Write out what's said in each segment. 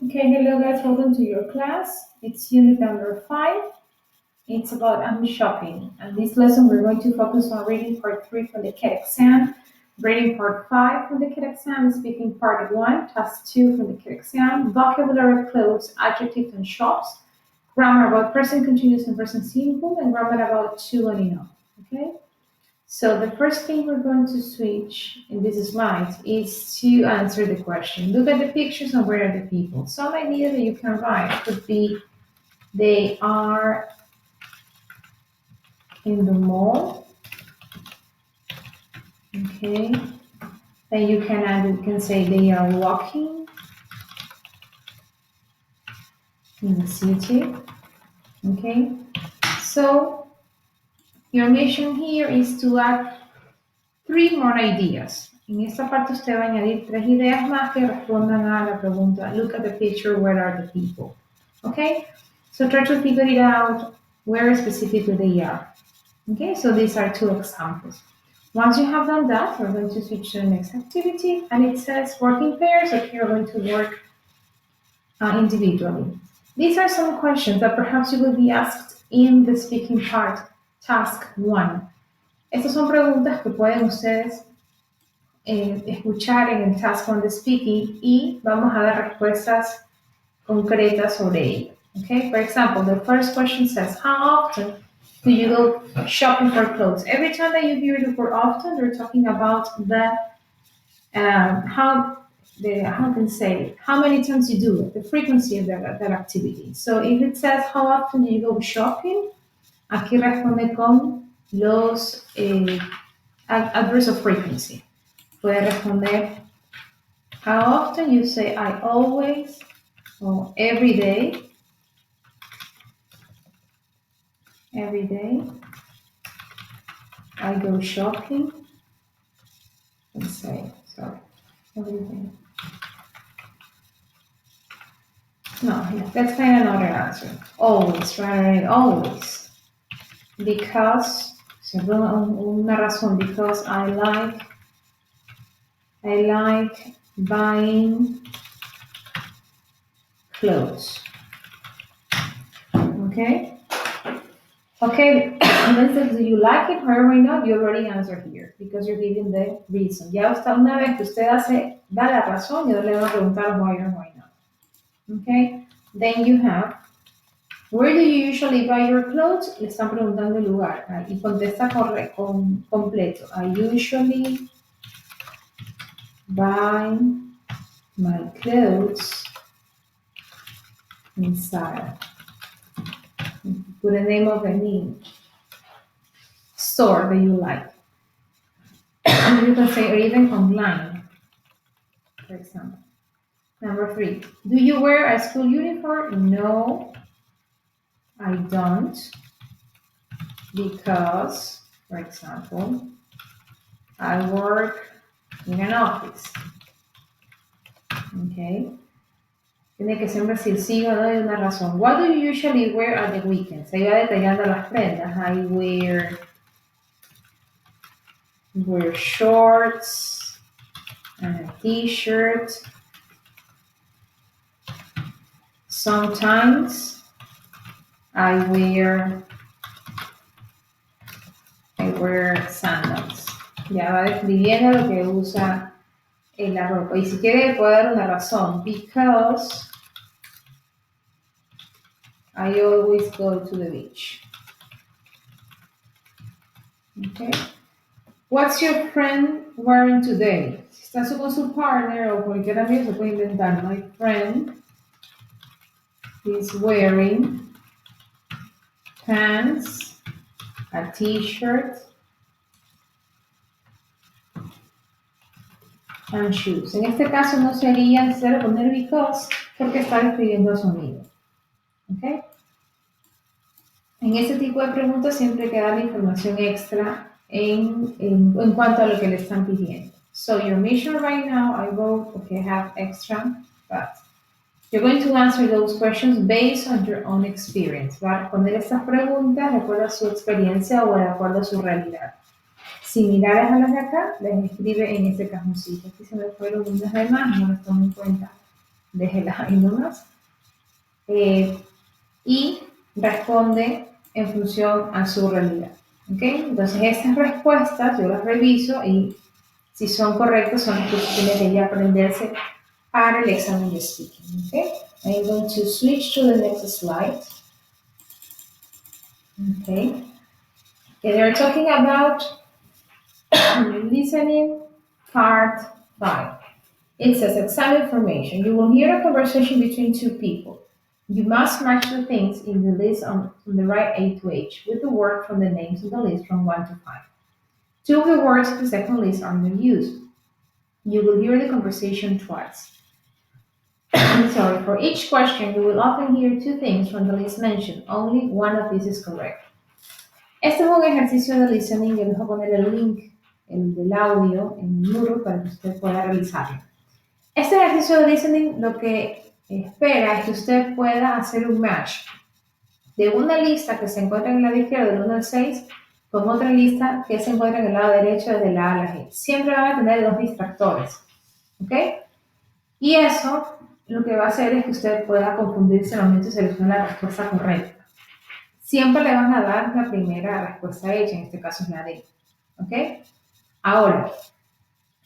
Okay, hello guys, welcome to your class. It's unit number 5. It's about shopping. And this lesson we're going to focus on reading part 3 from the KET exam, reading part 5 from the KET exam, speaking part 1, task 2 from the KET exam, vocabulary of clothes, adjectives and shops, grammar about present continuous and present simple, and grammar about to and enough. Okay? So the first thing we're going to switch in this slide is to answer the question. Look at the pictures and where are the people? Some idea that you can write could be they are in the mall. Okay. Then you can add, you can say they are walking in the city. Okay. So your mission here is to add 3 more ideas. En esta parte usted va a añadir 3 ideas más que respondan a la pregunta, look at the picture, where are the people? Okay? So try to figure it out where specifically they are. Okay, so these are 2 examples. Once you have done that, we're going to switch to the next activity, and it says work in pairs, so here we're going to work individually. These are some questions that perhaps you will be asked in the speaking part, task 1. Estas son preguntas que pueden ustedes escuchar en el task 1 de speaking y vamos a dar respuestas concretas sobre ello. Okay, for example, the first question says, how often do you go shopping for clothes? Every time that you hear the word often, they're talking about how many times you do it, the frequency of that activity. So if it says, how often do you go shopping? Aquí responde con los adverbs of frequency. Puede responder, how often? You say, I always, or every day. Every day. I go shopping. Let's say, sorry, every day. No, let's find another answer. Always, right? Always. Because, una razón, because I like buying clothes. Okay? Okay, then says, do you like it? However, not, you already answered here because you're giving the reason. Ya hasta una vez que usted da la razón, yo le voy a preguntar why or why not. Okay, then you have, where do you usually buy your clothes? Le están preguntando el lugar y contesta completo. I usually buy my clothes in Zara. Put the name of any store that you like. You can say, or even online, for example. Number 3, do you wear a school uniform? No, I don't. Because, for example, I work in an office. Okay. Tiene que siempre decir sí o no de una razón. What do you usually wear at the weekends? Ahí va detallando las prendas. I wear shorts and a t-shirt. Sometimes I wear sandals. Ya va describiendo lo que usa en la ropa. Y si quiere puede dar una razón. Because I always go to the beach. Okay. What's your friend wearing today? Si está con su partner o cualquier amigo se puede inventar. My friend is wearing pants, a t-shirt, and shoes. En este caso no sería necesario poner because porque está describiendo a su amigo. ¿Okay? En este tipo de preguntas siempre hay que dar la información extra en cuanto a lo que le están pidiendo. So your mission right now, I wrote, okay, I have extra, but you're going to answer those questions based on your own experience. Va a responder estas preguntas de acuerdo a su experiencia o de acuerdo a su realidad. Similares a las de acá, les escribe en este cajoncito. Aquí se me fueron unas demás, no las tomo en cuenta déjela ahí nomás. Y responde en función a su realidad. ¿Ok? Entonces, estas respuestas yo las reviso y si son correctas son las que usted tiene que aprenderse para el examen de speaking. ¿Ok? I'm going to switch to the next slide. Okay. They're talking about listening part 5. It says exam information. You will hear a conversation between two people. You must match the things in the list on the right A to H with the word from the names of the list from 1 to 5. Two of the words of the second list are not used. You will hear the conversation twice. Sorry, for each question, you will often hear two things from the list mentioned. Only one of these is correct. Este es un ejercicio de listening. Yo les voy a poner el link del audio en el muro para que usted pueda realizarlo. Este ejercicio de listening lo que espera es que usted pueda hacer un match de una lista que se encuentra en el lado izquierdo del 1 al 6 con otra lista que se encuentra en el lado derecho desde la A a la G. Siempre van a tener dos distractores, ¿ok? Y eso lo que va a hacer es que usted pueda confundirse al momento de seleccionar la respuesta correcta. Siempre le van a dar la primera respuesta hecha, en este caso es la D, ¿ok? Ahora,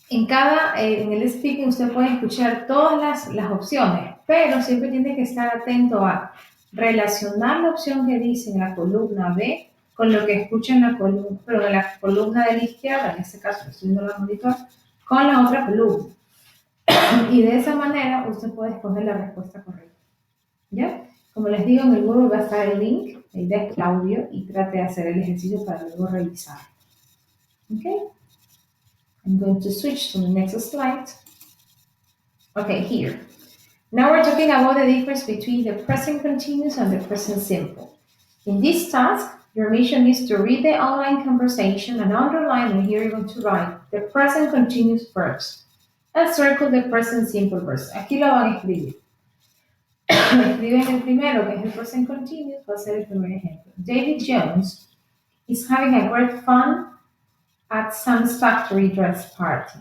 en el speaking usted puede escuchar todas las opciones, pero siempre tiene que estar atento a relacionar la opción que dice en la columna B con lo que escucha en la columna, pero en la columna de la izquierda, en este caso estoy viendo la monitor, con la otra columna. Y de esa manera usted puede escoger la respuesta correcta. ¿Ya? Como les digo, en el Google va a estar el link, el audio, y trate de hacer el ejercicio para luego revisar. ¿Ok? I'm going to switch to the next slide. Okay, here. Now we're talking about the difference between the present continuous and the present simple. In this task, your mission is to read the online conversation and underline, and here you're going to write the present continuous verbs and circle the present simple verbs. Aquí lo van a escribir. Escriben el primero, que es el present continuous, va a ser el primer ejemplo. David Jones is having a great fun at Sam's factory dress party.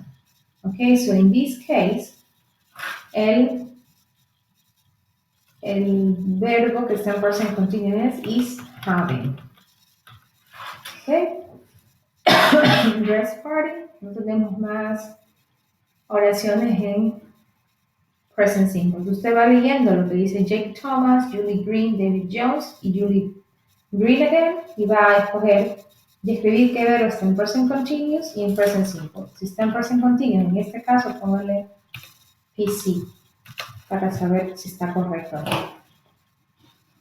Okay, so in this case, el verbo que está en present continuous is having. Okay, dress party. No tenemos más oraciones en present simple. Usted va leyendo lo que dice Jake Thomas, Julie Green, David Jones y Julie Green again y va a escoger y escribir qué verbo está en present continuous y en present simple. Si está en present continuous, en este caso póngale PC para saber si está correcto o no.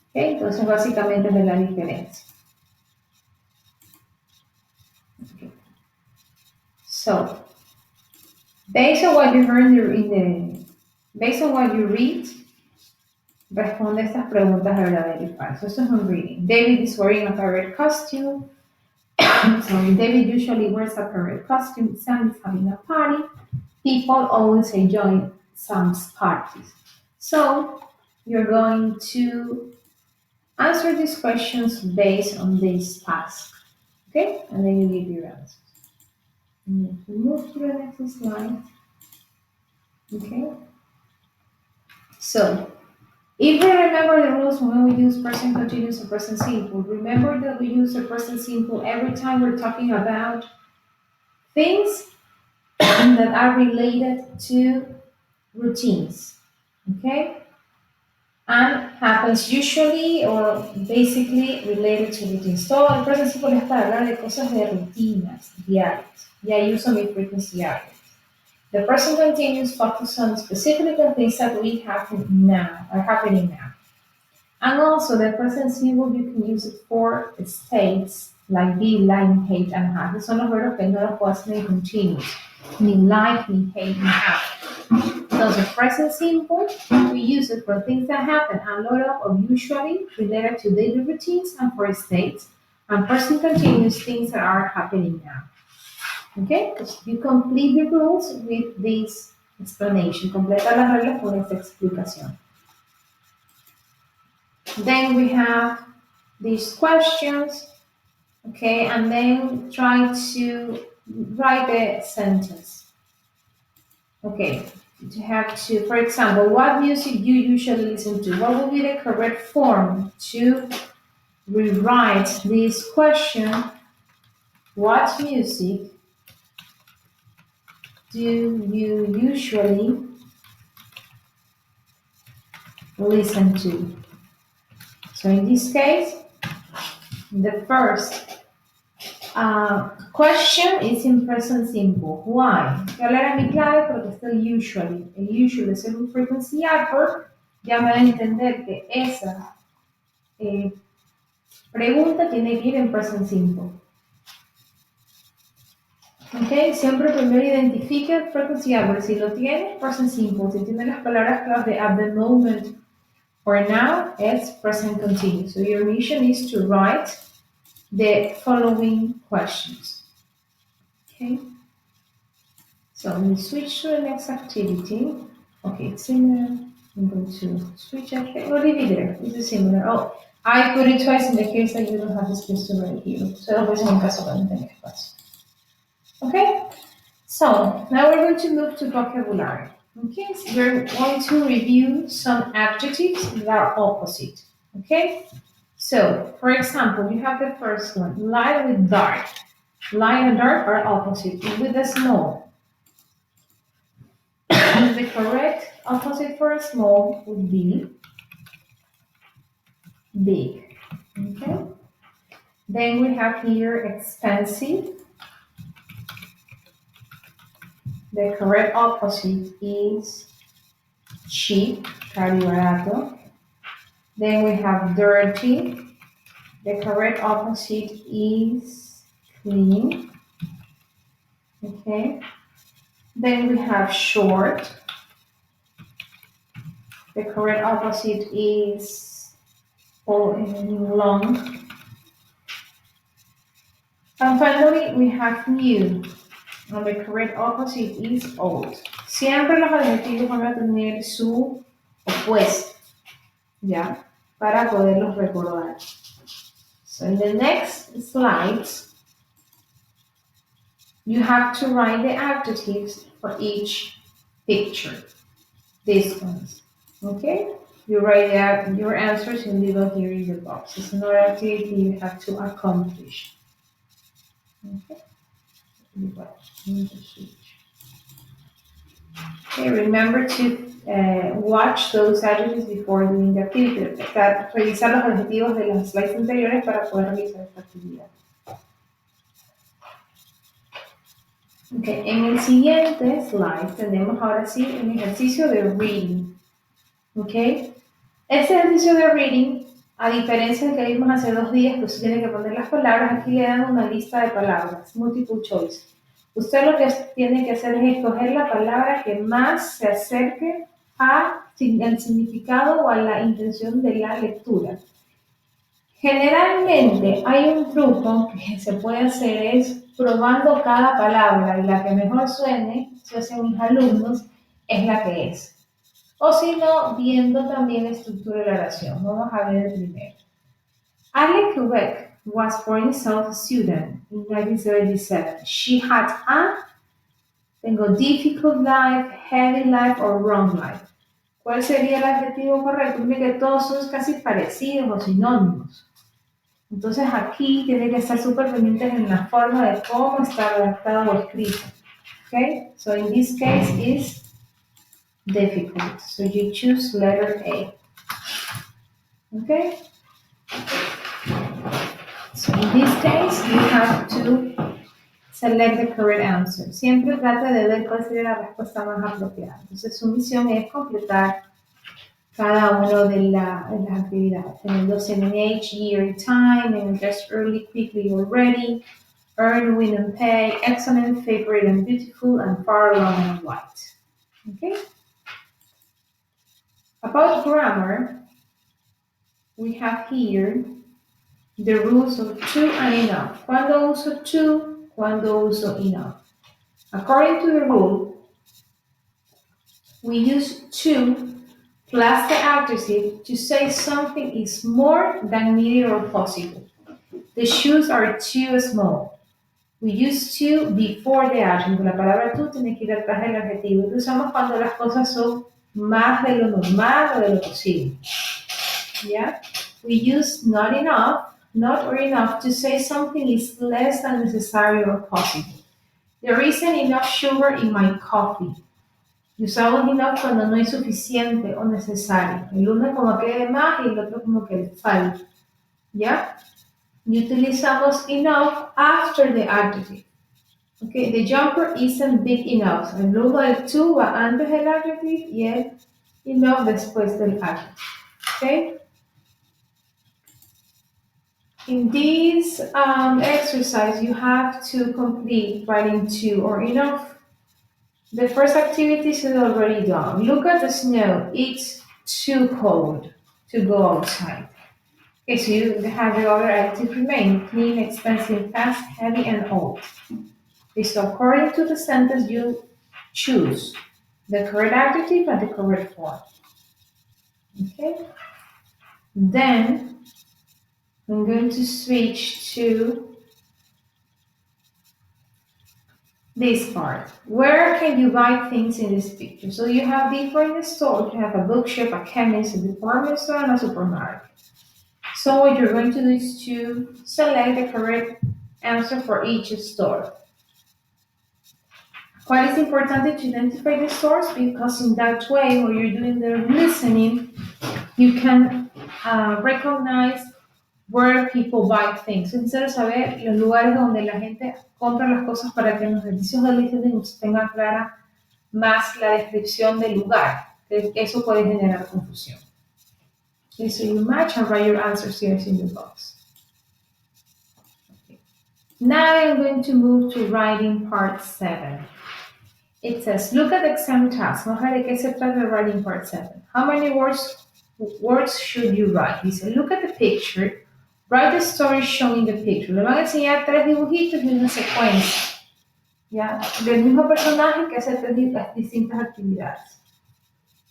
Okay, entonces básicamente es la diferencia. Okay. So, based on what you heard based on what you read, responde estas preguntas de verdadero y falso. Esto es un reading. David is wearing a parade costume. So David usually wears a parade costume. Sam is having a party. People always enjoy Sam's parties. So you're going to answer these questions based on this task. Okay? And then you give your answers. And if we move to the next slide. Okay? So, if we remember the rules when we use present continuous and present simple, remember that we use the present simple every time we're talking about things that are related to routines, okay? And happens usually or basically related to routines. Todo el present simple es para hablar de cosas de rutinas diarias. Y ahí uso mi frequency area. The present continuous focuses on specific things that we happen now, are happening now. And also the present simple, you can use it for states like be, like, hate, and have. Son los verbos que no los puedo hacer en continuous. Ni like, ni hate, ni have. So the present simple, we use it for things that happen a lot of or usually related to daily routines and for states. And present continuous, things that are happening now. Okay, you complete the rules with this explanation. Completa las reglas con esta explicación. Then we have these questions, okay, and then try to write the sentence. Okay, to have to, for example, what music you usually listen to? What would be the correct form to rewrite this question? What music do you usually listen to? So in this case, the first question is in present simple. Why? Voy a hablar a mi clave porque está el usually. El usually es un frequency adverb. Ya me van a entender que esa pregunta tiene que ir en present simple. Ok, siempre primero identifique el frequency adverb. Si lo tiene, present simple. Si tiene las palabras clave de at the moment or now, it's present continuous. So your mission is to write the following questions. Okay. So we switch to the next activity. Okay, it's similar. I'm going to switch it. What did you there? This is similar. Oh, I put it twice in the case that you don't have the space to write here. So dos veces en caso que no tenga espacio. Okay. So now we're going to move to vocabulary. Okay, so we're going to review some adjectives that are opposite. Okay. So, for example, you have the first one, light with dark. Light and dark are opposite. With the small, the correct opposite for a small would be big. Okay. Then we have here expensive. The correct opposite is cheap, caro y barato. Then we have dirty. The correct opposite is clean. Okay. Then we have short. The correct opposite is long. And finally, we have new. And the correct opposite is old. Siempre los adjetivos van a tener su opuesto, ¿ya? Para poderlos recordar. So in the next slides, you have to write the adjectives for each picture. These ones, okay? You write out your answers and leave them here in the box. It's another activity you have to accomplish. Okay? Okay, remember to watch those adjectives before doing the activity. Revisar los adjetivos de las slides anteriores para poder realizar esta actividad. Okay, en el siguiente slide tenemos ahora sí un ejercicio de reading. Okay, este ejercicio de reading, a diferencia del que vimos hace 2 días, que usted tiene que poner las palabras, aquí le dan una lista de palabras, multiple choice. Usted lo que tiene que hacer es escoger la palabra que más se acerque al significado o a la intención de la lectura. Generalmente hay un truco que se puede hacer es probando cada palabra y la que mejor suene, si hacen mis alumnos, es la que es. O si no, viendo también la estructura de la oración. Vamos a ver el primero. Alec Quebec was born in South Sudan in 1977. She had tengo difficult life, heavy life, or wrong life. ¿Cuál sería el adjetivo correcto? Mire que todos son casi parecidos o sinónimos. Entonces aquí tiene que estar súper pendientes en la forma de cómo está redactado o escrito. Okay? So in this case is difficult. So you choose letter A. Okay? So in this case, you have to select the correct answer. Siempre trate de ver cuál sería la respuesta más apropiada. Entonces su misión es completar cada una de las actividades. Teniéndose en age, year, time, and dress early, quickly, or ready, earn, win, and pay, excellent, favorite, and beautiful, and far, long, and wide. Okay? About grammar, we have here the rules of to and enough. Cuando uso to, cuando uso enough. According to the rule, we use to plus the adjective to say something is more than needed or possible. The shoes are too small. We use to before the adjective. La palabra to tiene que ir atrás del adjetivo. Lo usamos cuando las cosas son más de lo normal o de lo posible. Yeah? We use not enough, not or enough to say something is less than necessary or possible. There isn't enough sugar in my coffee. Y usamos enough cuando no es suficiente o necesario. El uno como que de más y el otro como que le falta. ¿Ya? Y utilizamos enough after the adjective. Okay, the jumper isn't big enough. El luego del to va antes del adjective y el enough después del adjective. Okay? In this exercise, you have to complete writing to or enough. The first activity is already done. Look at the snow. It's too cold to go outside. Okay, so you have the other adjectives remain. Clean, expensive, fast, heavy, and old. Okay, so according to the sentence, you choose the correct adjective and the correct form. Okay? Then, I'm going to switch to this part. Where can you buy things in this picture? So you have different stores. You have a bookshop, a chemist, a department store, and a supermarket. So what you're going to do is to select the correct answer for each store. Why is it important to identify the stores? Because in that way, when you're doing the listening, you can recognize where people buy things. Es necesario saber los lugares donde la gente compra las cosas para que en los ejercicios de listening usted tenga clara más la descripción del lugar. Eso puede generar confusión. Okay, so you match and write your answers here in the box. Okay. Now I'm going to move to writing part 7. It says, look at the exam task. Vamos a ver de qué se trata writing part 7. How many words should you write? Dice, look at the picture. Write the story shown in the picture. Le van a enseñar 3 dibujitos y una secuencia. ¿Ya? Del mismo personaje que hace 3 distintas actividades.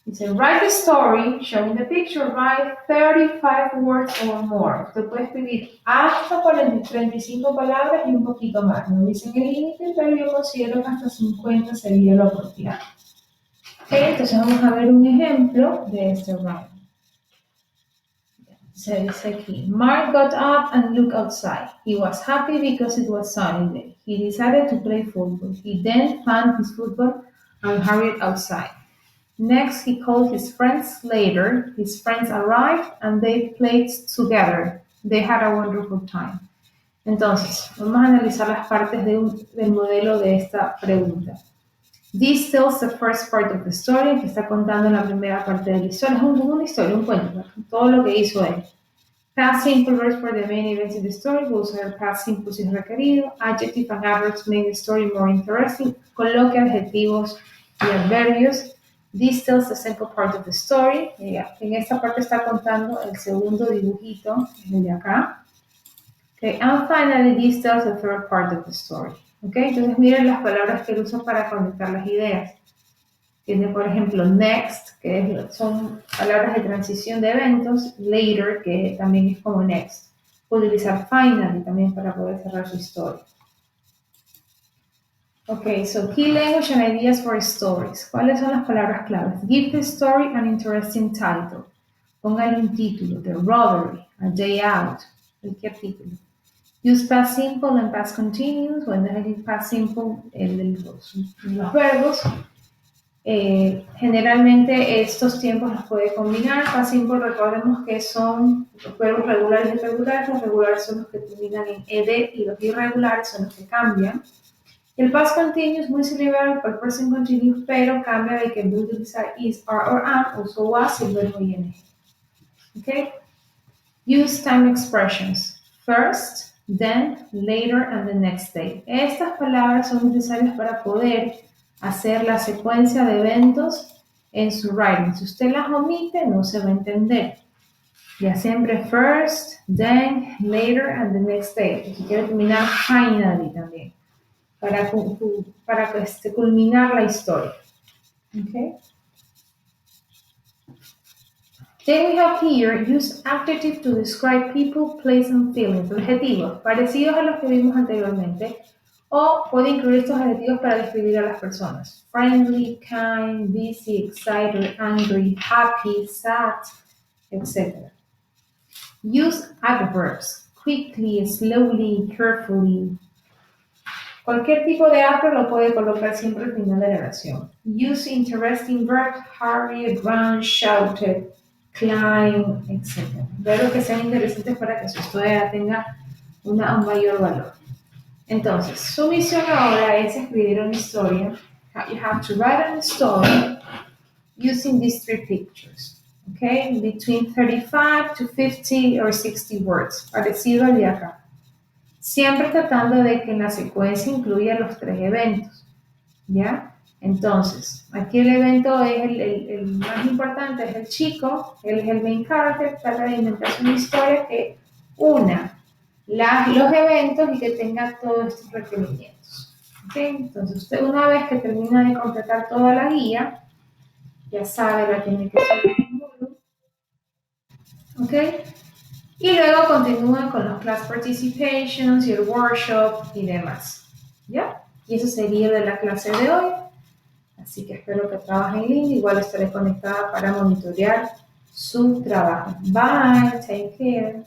Dice, write the story shown in the picture. Write 35 words or more. Usted puede escribir hasta 35 palabras y un poquito más. No dicen el límite, pero yo considero que hasta 50 sería lo apropiado. Okay, entonces vamos a ver un ejemplo de este writing. Se dice aquí, Mark got up and looked outside. He was happy because it was sunny day. He decided to play football. He then found his football and hurried outside. Next, he called his friends later. His friends arrived and they played together. They had a wonderful time. Entonces, vamos a analizar las partes del modelo de esta pregunta. This tells the first part of the story, que está contando la primera parte de la historia. Es una historia, un cuento, todo lo que hizo él. Past simple verbs for the main events in the story. We'll usar past simple si es requerido. Adjective and adverbs make the story more interesting. Coloque adjetivos y adverbios. This tells the second part of the story. En esta parte está contando el segundo dibujito, el de acá. Okay, and finally, this tells the third part of the story. Okay, entonces miren las palabras que él usa para conectar las ideas. Tiene, por ejemplo, next, que son palabras de transición de eventos. Later, que también es como next. Puede utilizar finally también para poder cerrar su historia. Okay, so key language and ideas for stories. ¿Cuáles son las palabras claves? Give the story an interesting title. Póngale un título. The Robbery, A Day Out. Cualquier título. Use past simple and past continuous. Cuando es el past simple, los verbos. Generalmente estos tiempos los puede combinar. Past simple, recordemos que son los verbos regulares y irregulares. Los regulares son los que terminan en ed y los irregulares son los que cambian. El past continuous es muy similar al present continuous, pero cambia de que en vez de utilizar is, are, or am, uso was y el verbo ing. Okay? Use time expressions. First, then, later, and the next day. Estas palabras son necesarias para poder hacer la secuencia de eventos en su writing. Si usted las omite, no se va a entender. Ya siempre first, then, later, and the next day. Si quiere terminar, finally también. Para culminar la historia. Okay? Then we have here, use adjective to describe people, place, and feelings. Adjetivos, parecidos a los que vimos anteriormente. O puede incluir estos adjetivos para describir a las personas. Friendly, kind, busy, excited, angry, happy, sad, etc. Use adverbs. Quickly, slowly, carefully. Cualquier tipo de adverb lo puede colocar siempre al final de la oración. Use interesting verbs, hurry, run, shouted, climb, etc. Verbos que sean interesantes para que su historia tenga un mayor valor. Entonces, su misión ahora es escribir una historia. You have to write an story using these three pictures. Okay, between 35 to 50 or 60 words, parecido al de acá. Siempre tratando de que en la secuencia incluya los tres eventos, ¿ya? Entonces, aquí el evento es el más importante, es el chico, él es el main character, trata de inventarse una historia que una los eventos y que tenga todos estos requerimientos. ¿Okay? Entonces, usted una vez que termina de completar toda la guía, ya sabe, la tiene que subir. ¿Ok? Y luego continúa con los class participations y el workshop y demás. ¿Ya? Y eso sería de la clase de hoy. Así que espero que trabajen lindo. Igual estaré conectada para monitorear su trabajo. Bye. Take care.